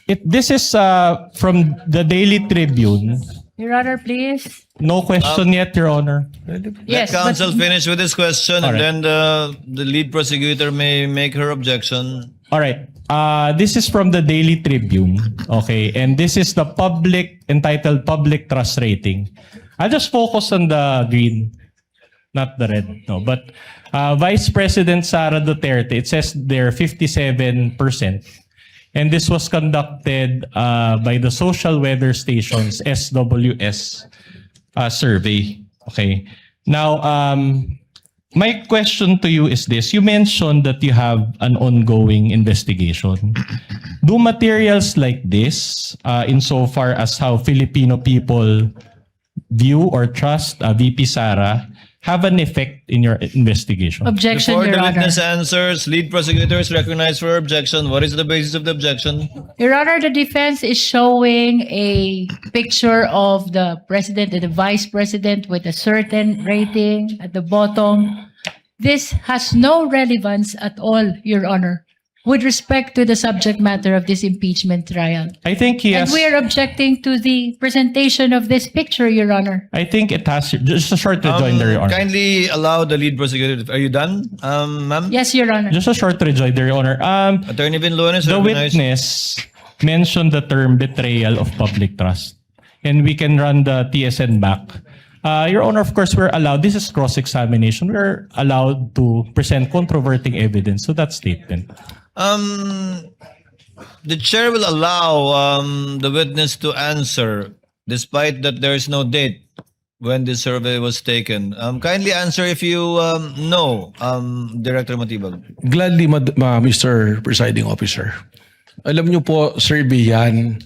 This is from the Daily Tribune. Your Honor, please. No question yet, Your Honor. Yes, Let counsel finish with his question, All and right. then the lead prosecutor may make her objection. All right. This is from the Daily Tribune. Okay. And this is the entitled Public Trust Rating. I'll just focus on the green, not the red. No, but Vice President Sara Duterte, it says they're 57%. And this was conducted by the Social Weather Station's SWS survey. Okay. Now, my question to you is this. You mentioned that you have an ongoing investigation. Do materials like this, insofar as how Filipino people view or trust VP Sara, have an effect in your investigation? Objection, Before Your the Honor. witness answers, lead prosecutor is recognized for objection. What is the basis of the objection? Your Honor, the defense is showing a picture of the president and the vice president with a certain rating at the bottom. This has no relevance at all, Your Honor, with respect to the subject matter of this impeachment trial. I think he And has... we are objecting to the presentation of this picture, Your Honor. I think it has... Just a short rejoinder, Your Honor. Kindly allow the lead prosecutor. Are you done, ma'am? Yes, Your Honor. Just a short rejoinder, Your Honor. Attorney Vinloan is The recognized. witness mentioned the term betrayal of public trust. And we can run the TSN back. Your Honor, of course, we're allowed, this is cross-examination, we're allowed to present controverting evidence to that statement. The chair will allow the witness to answer despite that there is no date when this survey was taken. Kindly answer if you know, Director Matibag. Gladly, Mr. Presiding Officer. Alam niyo po, survey yan.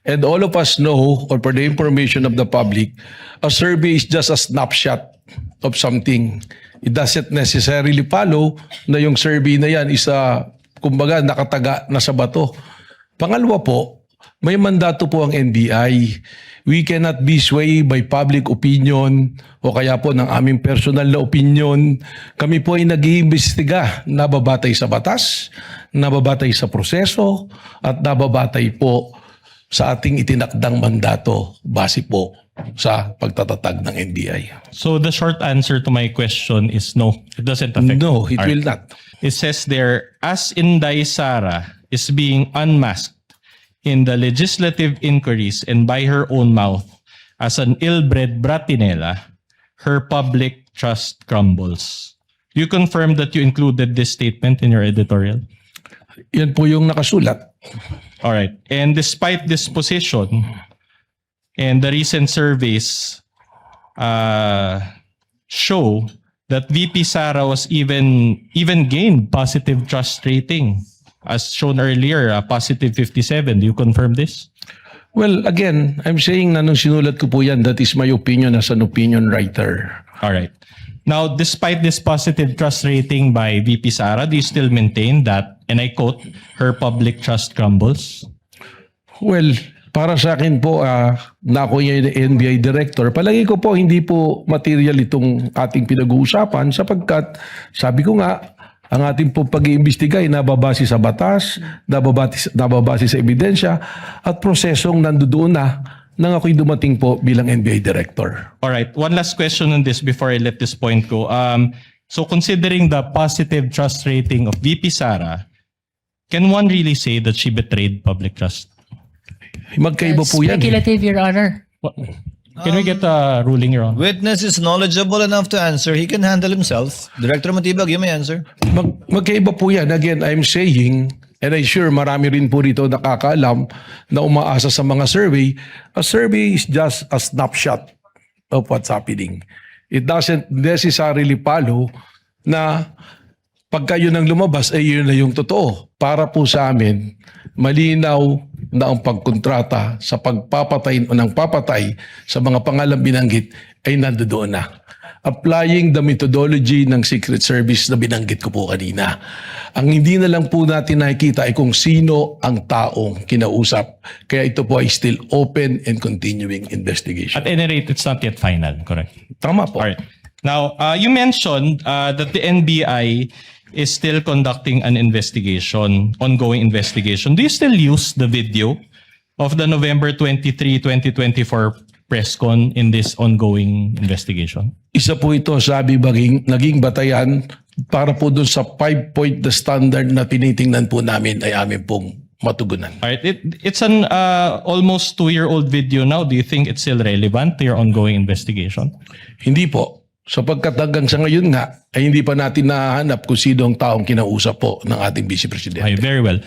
And all of us know, or for the information of the public, a survey is just a snapshot of something. It doesn't necessarily follow na yung survey na yan is kumbaga nakataga na sa bato. Pangalawa po, may mandato po ang NBI. We cannot be swayed by public opinion o kaya po ng aming personal na opinion. Kami po ay nag-iimbestiga, nababatay sa batas, nababatay sa proseso, at nababatay po sa ating itinakdang mandato base po sa pagtatatag ng NBI. So the short answer to my question is no, it doesn't affect. No, it All will right. not. It says there, as Inday Sara is being unmasked in the legislative inquiries and by her own mouth as an ill-bred bratinella, her public trust crumbles. Do you confirm that you included this statement in your editorial? Yan po yung nakasulat. All right. And despite this position and the recent surveys show that VP Sara was even gained positive trust rating, as shown earlier, a positive 57. Do you confirm this? Well, again, I'm saying na nung sinulat ko po yan, that is my opinion as an opinion writer. All right. Now, despite this positive trust rating by VP Sara, do you still maintain that, and I quote, her public trust crumbles? Well, para sa akin po, na ako yung NBI director, palagi ko po hindi po material itong ating pinag-uusapan sapagkat sabi ko nga, ang ating po pag-iimbestiga ay nababase sa batas, nababase sa ebidensya at prosesong nandoon na nang ako'y dumating po bilang NBI director. All right. One last question on this before I let this point go. So considering the positive trust rating of VP Sara, can one really say that she betrayed public trust? Magkaiba po yan. Speculative, Your Honor. Can we get a ruling, Your Honor? Witness is knowledgeable enough to answer. He can handle himself. Director Matibag, you may answer. Magkaiba po yan. Again, I'm saying, and I'm sure marami rin po rito nakakaalam na umaasa sa mga survey, a survey is just a snapshot of what's happening. It doesn't necessarily follow na pagka yun ang lumabas, ay yun na yung totoo. Para po sa amin, malinaw na ang pagkontrata sa pagpapatay o ng papatay sa mga pangalang binanggit ay nandoon na. Applying the methodology ng Secret Service na binanggit ko po kanina. Ang hindi na lang po natin nakikita ay kung sino ang taong kinausap. Kaya ito po ay still open and continuing investigation. At any rate, it's not yet final, correct? Tama po. All right. Now, you mentioned that the NBI is still conducting an investigation, ongoing investigation. Do you still use the video of the November 23, 2024 press con in this ongoing investigation? Isa po ito, sabi naging batayan para po dun sa 5-point the standard na tinitingnan po namin ay amin pong matugunan. All right. It's an almost 2-year-old video now. Do you think it's still relevant to your ongoing investigation? Hindi po. Sapagkat hanggang sa ngayon nga, ay hindi pa natin nahanap kung sino ang taong kinausap po ng ating Vice Presidente. Okay, very well.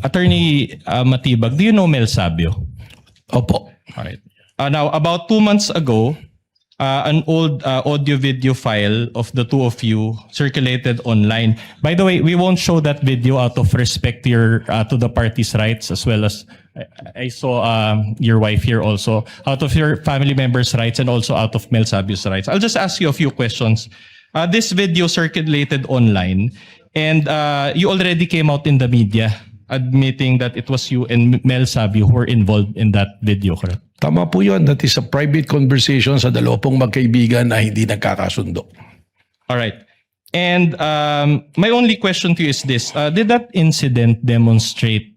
Attorney Matibag, do you know Mel Sabio? Opo. All right. Now, about 2 months ago, an old audio-video file of the two of you circulated online. By the way, we won't show that video out of respect to your to the party's rights, as well as I saw your wife here also, out of your family members' rights and also out of Mel Sabio's rights. I'll just ask you a few questions. This video circulated online, and you already came out in the media admitting that it was you and Mel Sabio who were involved in that video, correct? Tama po yun. That is a private conversation sa dalawa pong magkaibigan na hindi nagkakasundo. All right. And my only question to you is this. Did that incident demonstrate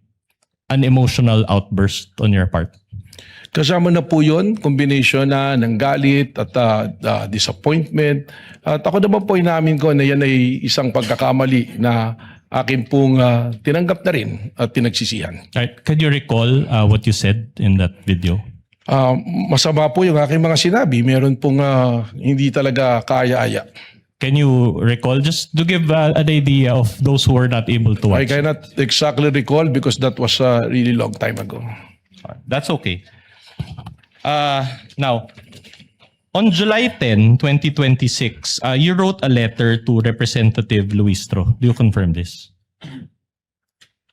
an emotional outburst on your part? Kasama na po yun, combination na ng galit at disappointment. At ako naman po inamin ko na yan ay isang pagkakamali na akin pong tinanggap na rin at tinagsisihan. All right. Can you recall what you said in that video? Masama po yung aking mga sinabi. Meron pong hindi talaga kaya-aya. Can you recall, just to give an idea of those who were not able to I watch? cannot exactly recall because that was a really long time ago. That's okay. Now, on July 10, 2026, you wrote a letter to Representative Luistro. Do you confirm this?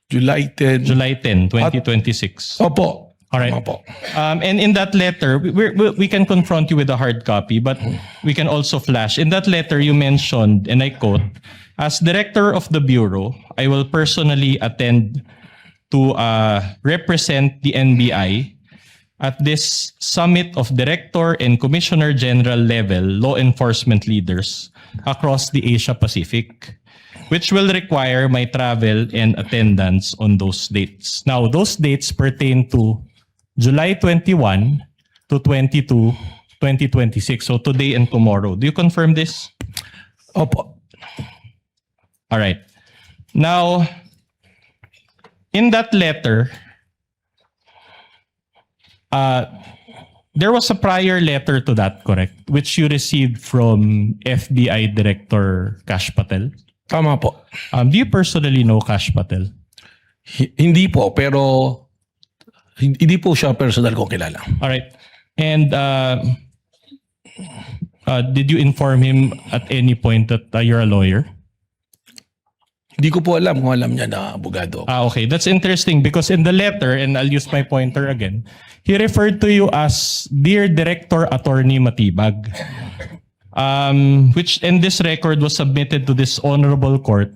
July 10. July 10, 2026. Opo. All right. Opo. And in that letter, we can confront you with a hard copy, but we can also flash. In that letter, you mentioned, and I quote, "As director of the Bureau, I will personally attend to represent the NBI at this summit of director and commissioner general level law enforcement leaders across the Asia Pacific, which will require my travel and attendance on those dates." Now, those dates pertain to July 21 to 22, 2026. So today and tomorrow. Do you confirm this? Opo. All right. Now, in that letter, there was a prior letter to that, correct? Which you received from FBI Director Kash Patel. Tama po. Do you personally know Kash Patel? Hindi po, pero hindi po siya personal kong kilala. All right. And did you inform him at any point that you're a lawyer? Hindi ko po alam kung alam niya na abogado. Okay. That's interesting because in the letter, and I'll use my pointer again, he referred to you as Dear Director Attorney Matibag, which in this record was submitted to this honorable court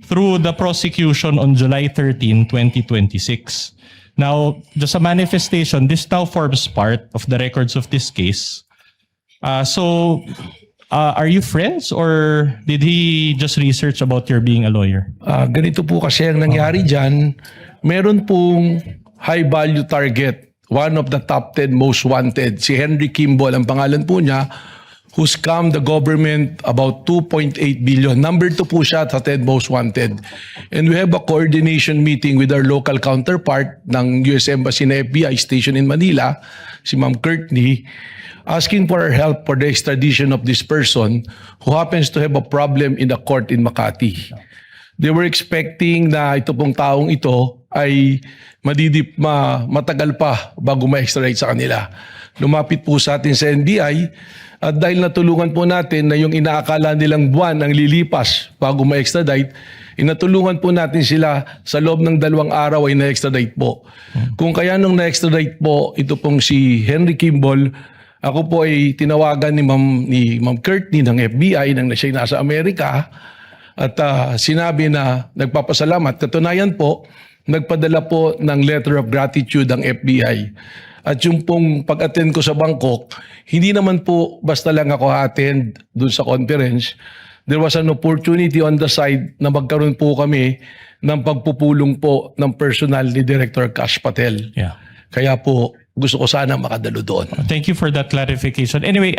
through the prosecution on July 13, 2026. Now, just a manifestation, this now forms part of the records of this case. So, are you friends or did he just research about your being a lawyer? Ganito po kasi ang nangyari dyan. Meron pong high value target. One of the top 10 most wanted. Si Henry Kimball, ang pangalan po niya, who scammed the government about 2.8 billion. Number 2 po siya sa 10 most wanted. And we have a coordination meeting with our local counterpart ng US Embassy na FBI station in Manila, si Ma'am Courtney, asking for our help for the extradition of this person who happens to have a problem in the court in Makati. They were expecting na ito pong taong ito ay matagal pa bago ma-extradite sa kanila. Lumapit po sa atin sa NBI at dahil natulungan po natin na yung inaakala nilang buwan ang lilipas bago ma-extradite, inatulungan po natin sila sa loob ng 2 araw ay na-extradite po. Kung kaya nung na-extradite po, ito pong si Henry Kimball, ako po ay tinawagan ni Ma'am Courtney ng FBI nang siya nasa Amerika at sinabi na nagpapasalamat. Katunayan po, nagpadala po ng letter of gratitude ang FBI. At yung pong pag-attend ko sa Bangkok, hindi naman po basta lang ako attend dun sa conference. there was an opportunity on the side na magkaroon po kami ng pagpupulong po ng personal ni Director Kash Patel. Yeah. Kaya po gusto ko sana makadalo doon. Thank you for that clarification. Anyway,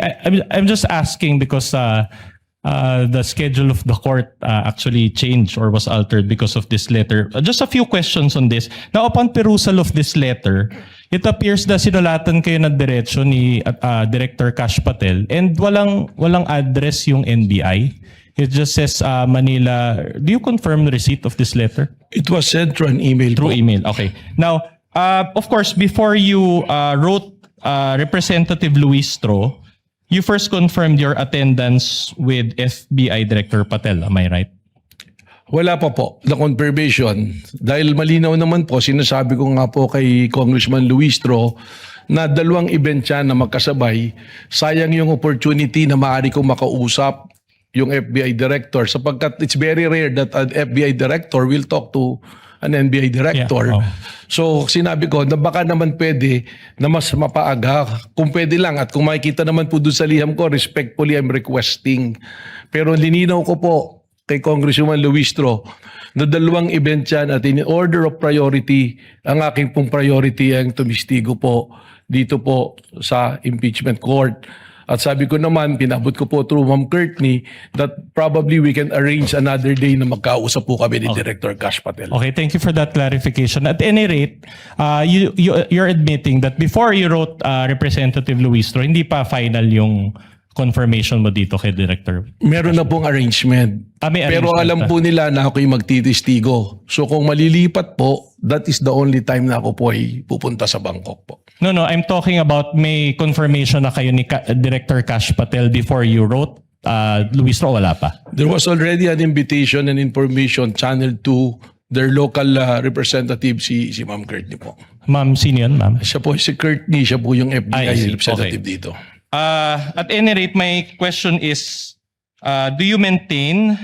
I'm just asking because the schedule of the court actually changed or was altered because of this letter. Just a few questions on this. Now, upon perusal of this letter, it appears na sinulatan kayo na diretso ni Director Kash Patel and walang address yung NBI. It just says Manila. Do you confirm the receipt of this letter? It was sent through an email. Through po. email. Okay. Now, of course, before you wrote Representative Luis Tro, you first confirmed your attendance with FBI Director Patel. Am I right? Wala pa po na confirmation. Dahil malinaw naman po, sinasabi ko nga po kay Congressman Luis Tro na 2 event siya na magkasabay. Sayang yung opportunity na maaari kong makausap yung FBI Director sapagkat it's very rare that an FBI Director will talk to an NBI Director. Yeah, oh. So sinabi ko na baka naman pwede na mas mapaaga. Kung pwede lang at kung makikita naman po doon sa liham ko, respectfully I'm requesting. Pero lininaw ko po kay Congresswoman Luis Tro na 2 event yan at in order of priority, ang aking pong priority ang tumistigo po dito po sa impeachment court. At sabi ko naman, pinabot ko po through Ma'am Courtney that probably we can arrange another day na magkausap po kami ni Director Kash Patel. Okay, thank you for that clarification. At any rate, you're admitting that before you wrote Representative Luis Tro, hindi pa final yung confirmation mo dito kay Director. Meron na pong arrangement. May Pero arrangement alam na. po nila na ako'y magtitistigo. So kung malilipat po, that is the only time na ako po ay pupunta sa Bangkok po. No, I'm talking about may confirmation na kayo ni Director Kash Patel before you wrote Luis Tro, wala pa. There was already an invitation and information channeled to their local representative, si Ma'am Courtney po. Ma'am, sino yun, ma'am? Siya po, si Courtney, siya po yung I FBI see. representative Okay. dito. At any rate, my question is, do you maintain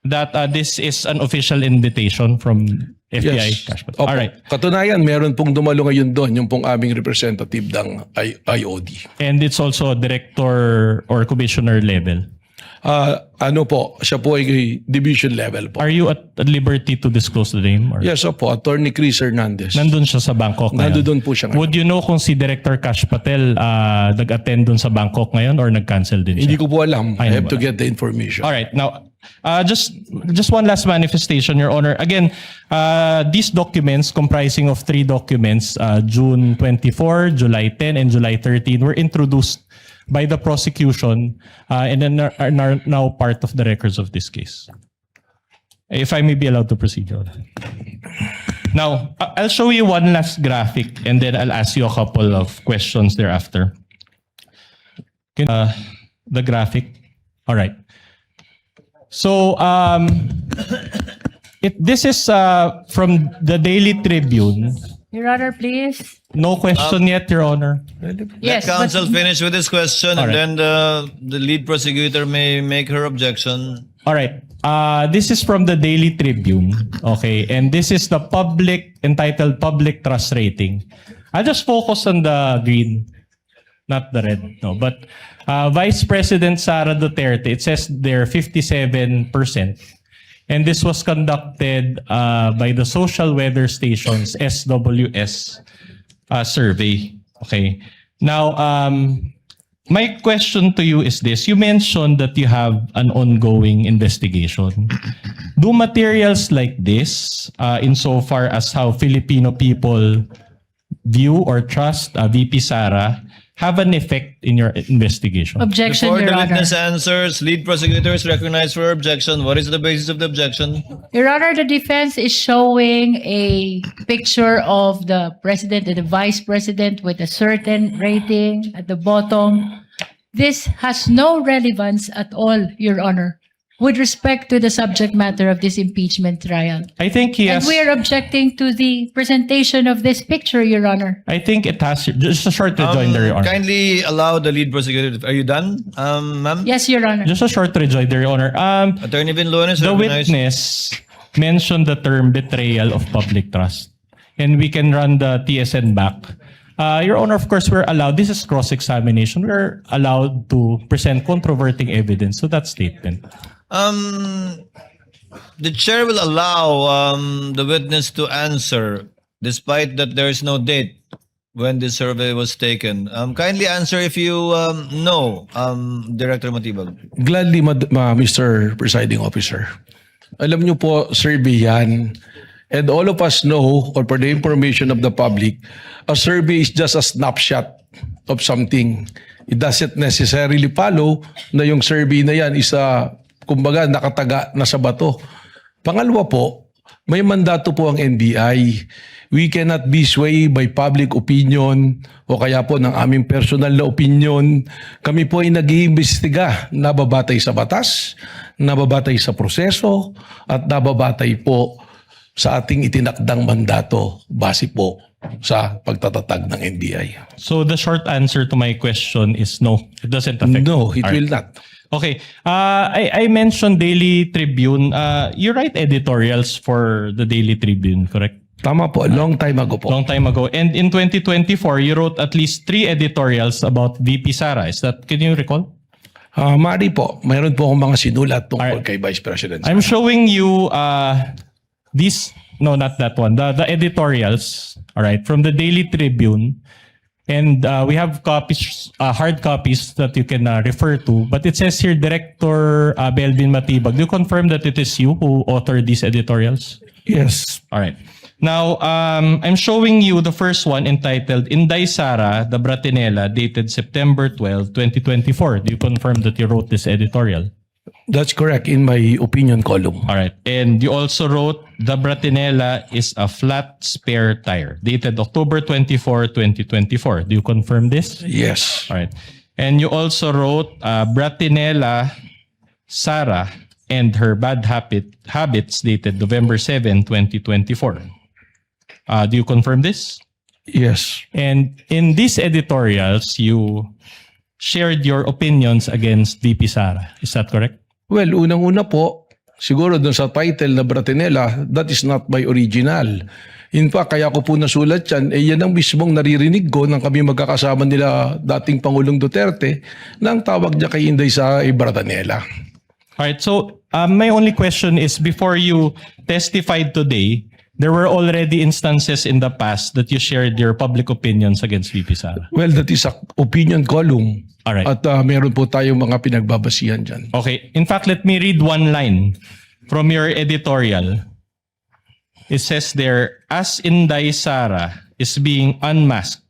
that this is an official invitation from FBI? Kash Patel? Opo. All right. Katunayan, meron pong dumalo ngayon doon, yung pong aming representative ng IOD. And it's also director or commissioner level. Ano po, siya po ay division level po. Are you at liberty to disclose the name? Or? Yes, opo, Attorney Chris Hernandez. Nandun siya sa Bangkok ngayon. Nandun po siya ngayon. Would you know kung si Director Kash Patel nag-attend dun sa Bangkok ngayon or nag-cancel din siya? Hindi ko po alam. I Ay, have to get the information. All right. Now, just one last manifestation, Your Honor. Again, these documents comprising of 3 documents, June 24, July 10, and July 13, were introduced by the prosecution and then are now part of the records of this case. If I may be allowed to proceed, Your Honor. Now, I'll show you one last graphic and then I'll ask you a couple of questions thereafter. The graphic. All right. So, this is from the Daily Tribune. Your Honor, please. No question yet, Your Honor. Yes, Let but counsel finish with his question, All right. and then the lead prosecutor may make her objection. All right. This is from the Daily Tribune. Okay. And this is the entitled Public Trust Rating. I'll just focus on the green, not the red. No, but Vice President Sara Duterte, it says they're 57%. And this was conducted by the Social Weather Station's SWS survey. Okay. Now, my question to you is this. You mentioned that you have an ongoing investigation. Do materials like this, insofar as how Filipino people view or trust VP Sara, have an effect in your investigation? objection, Before Your the Honor. witness answers, lead prosecutor is recognized for objection. What is the basis of the objection? Your Honor, the defense is showing a picture of the president and the vice president with a certain rating at the bottom. This has no relevance at all, Your Honor, with respect to the subject matter of this impeachment trial. I think he And has... we are objecting to the presentation of this picture, Your Honor. I think it has... Just a short rejoinder, Your Honor. Kindly allow the lead prosecutor. Are you done, ma'am? Yes, Your Honor. Just a short rejoinder, Your Honor. Attorney Vinloan is The recognized. witness mentioned the term betrayal of public trust. And we can run the TSN back. Your Honor, of course, we're allowed, this is cross-examination, we're allowed to present controverting evidence to that statement. The chair will allow the witness to answer despite that there is no date when the survey was taken. Kindly answer if you know, Director Matibag. Gladly, Mr. Presiding Officer. Alam niyo po, survey yan. And all of us know, or for the information of the public, a survey is just a snapshot of something. It doesn't necessarily follow na yung survey na yan is kumbaga nakataga na sa bato. Pangalawa po, may mandato po ang NBI. We cannot be swayed by public opinion o kaya po ng aming personal na opinion. Kami po ay nag-iimbestiga, nababatay sa batas, nababatay sa proseso, at nababatay po sa ating itinakdang mandato base po sa pagtatatag ng NBI. So the short answer to my question is no, it doesn't affect. No, it All right. will not. Okay. I mentioned Daily Tribune. You write editorials for the Daily Tribune, correct? Tama po, long time ago po. Long time ago. And in 2024, you wrote at least 3 editorials about VP Sara. Is that, can you recall? Mari po, mayroon po akong mga sinulat tungkol Alright. kay Vice President. I'm showing you these, no, not that one, the editorials, all right, from the Daily Tribune. And we have copies, hard copies that you can refer to. But it says here, Director Belvin Matibag. Do you confirm that it is you who authored these editorials? Yes. All right. Now, I'm showing you the first one entitled Inday Sara, the Bratinela, dated September 12, 2024. Do you confirm that you wrote this editorial? That's correct in my opinion column. All right. And you also wrote, the Bratinela is a flat spare tire, dated October 24, 2024. Do you confirm this? Yes. All right. And you also wrote, Bratinela Sara and her bad habits, dated November 7, 2024. Do you confirm this? Yes. And in these editorials, you shared your opinions against VP Sara. Is that correct? Well, unang-una po, siguro dun sa title na Bratinela, that is not my original. In fact, kaya ko po nasulat yan, yan ang mismong naririnig ko nang kami magkakasama nila dating Pangulong Duterte nang tawag niya kay Inday Sara ay Bratinela. Alright, so my only question is, before you testified today, there were already instances in the past that you shared your public opinions against VP Sara. Well, that is a opinion column. Alright. At meron po tayong mga pinagbabasihan dyan. Okay. In fact, let me read one line from your editorial. It says there, as Inday Sara is being unmasked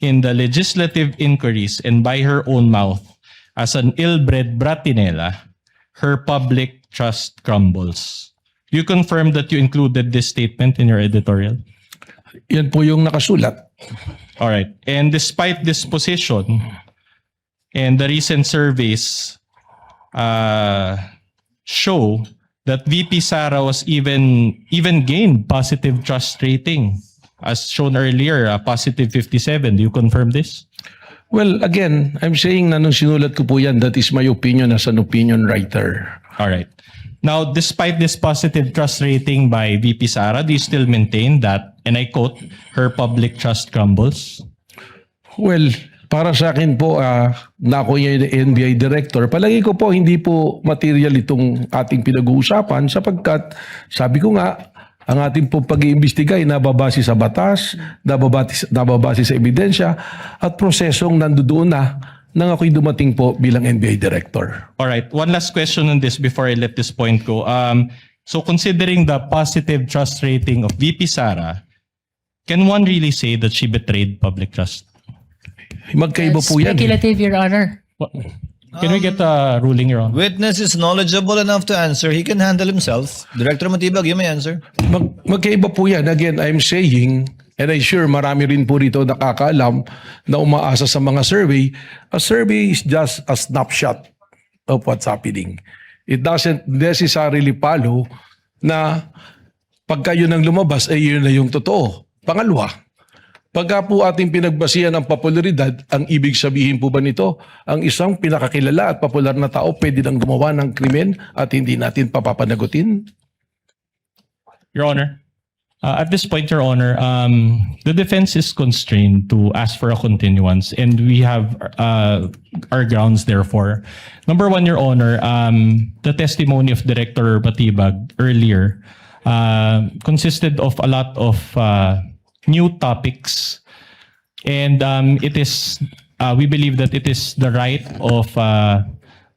in the legislative inquiries and by her own mouth as an ill-bred Bratinela, her public trust crumbles. You confirm that you included this statement in your editorial? Yan po yung nakasulat. All right. And despite this position and the recent surveys show that VP Sara was even gained positive trust rating, as shown earlier, a positive 57. Do you confirm this? Well, again, I'm saying na nung sinulat ko po yan, that is my opinion as an opinion writer. All right. Now, despite this positive trust rating by VP Sara, do you still maintain that, and I quote, her public trust crumbles? Well, para sa akin po, na ako yung NBI director, palagi ko po hindi po material itong ating pinag-uusapan sapagkat sabi ko nga, ang ating po pag-iimbestiga ay nababase sa batas, nababase sa ebidensya at prosesong nandoon na nang ako'y dumating po bilang NBI director. All right. One last question on this before I let this point go. So considering the positive trust rating of VP Sara, can one really say that she betrayed public trust? Magkaiba po yan. Speculative, Your Honor. What? Can we get a ruling, Your Honor? Witness is knowledgeable enough to answer. He can handle himself. Director Matibag, you may answer. Magkaiba po yan. Again, I'm saying, and I'm sure marami rin po rito nakakaalam na umaasa sa mga survey, a survey is just a snapshot of what's happening. It doesn't necessarily follow na pagka yun ang lumabas, ay yun na yung totoo. Pangalawa, pagka po ating pinagbasihan ng popularidad, ang ibig sabihin po ba nito, ang isang pinakakilala at popular na tao pwede nang gumawa ng krimen at hindi natin papapanagutin? Your Honor. At this point, Your Honor, the defense is constrained to ask for a continuance, and we have our grounds therefore. Number one, Your Honor, the testimony of Director Batibag earlier consisted of a lot of new topics, and it is we believe that it is the right of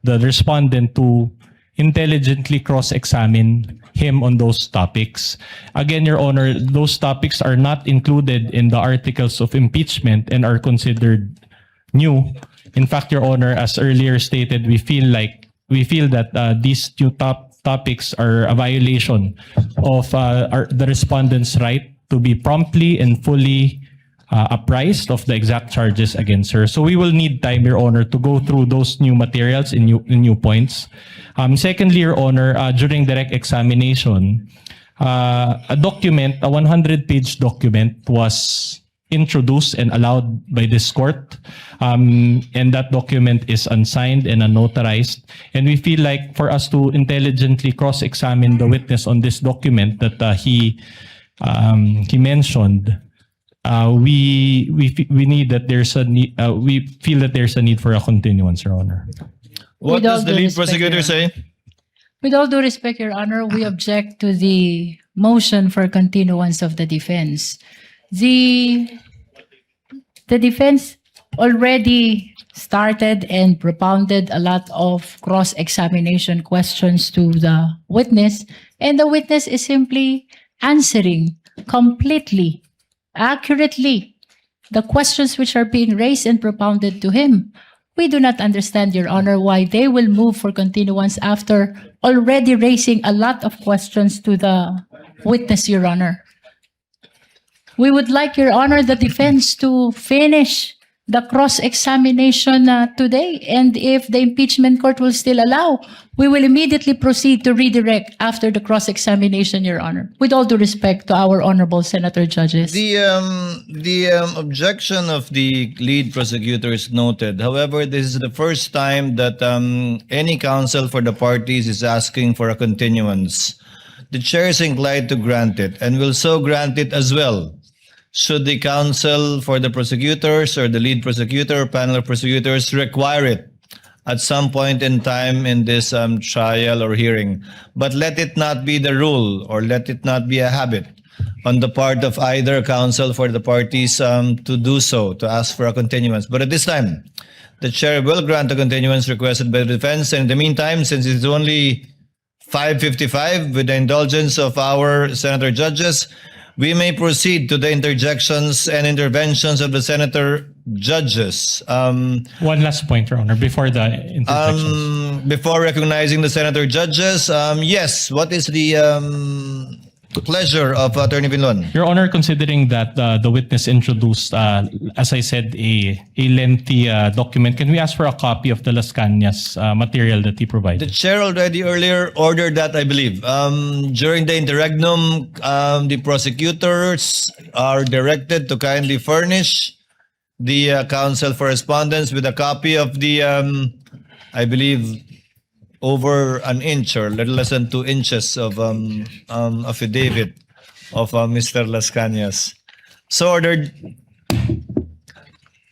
the respondent to intelligently cross-examine him on those topics. Again, Your Honor, those topics are not included in the articles of impeachment and are considered new. In fact, Your Honor, as earlier stated, we feel that these new topics are a violation of the respondent's right to be promptly and fully apprised of the exact charges against her. So we will need time, Your Honor, to go through those new materials and new points. Secondly, Your Honor, during direct examination, a 100-page document was introduced and allowed by this court. And that document is unsigned and unnotarized. And we feel like for us to intelligently cross-examine the witness on this document that he mentioned, we need that there's a need. We feel that there's a need for a continuance, Your Honor. What With all does the due lead respect, prosecutor Your say? With all due respect, Your Honor, we object to the motion for continuance of the defense. The defense already started and propounded a lot of cross-examination questions to the witness, and the witness is simply answering completely, accurately, the questions which are being raised and propounded to him. We do not understand, Your Honor, why they will move for continuance after already raising a lot of questions to the witness, Your Honor. We would like, Your Honor, the defense to finish the cross-examination today. And if the impeachment court will still allow, we will immediately proceed to redirect after the cross-examination, Your Honor. With all due respect to our honorable senator judges. The objection of the lead prosecutor is noted. However, this is the first time that any counsel for the parties is asking for a continuance. The chair is inclined to grant it and will so grant it as well. Should the counsel for the prosecutors or the lead prosecutor or panel of prosecutors require it at some point in time in this trial or hearing. But let it not be the rule or let it not be a habit on the part of either counsel for the parties to do so, to ask for a continuance. But at this time, the chair will grant a continuance requested by the defense. And in the meantime, since it's only 5:55, with the indulgence of our senator judges, we may proceed to the interjections and interventions of the senator judges. One last point, Your Honor, before the interjections. Before recognizing the senator judges, yes, what is the pleasure of Attorney Binlon? Your Honor, considering that the witness introduced, as I said, a lengthy document, can we ask for a copy of the Las Cañas material that he The provided? chair already earlier ordered that, I believe. During the interregnum, the prosecutors are directed to kindly furnish the counsel for respondents with a copy of the, I believe, over an inch or little less than 2 inches of affidavit of Mr. Las Cañas. So ordered.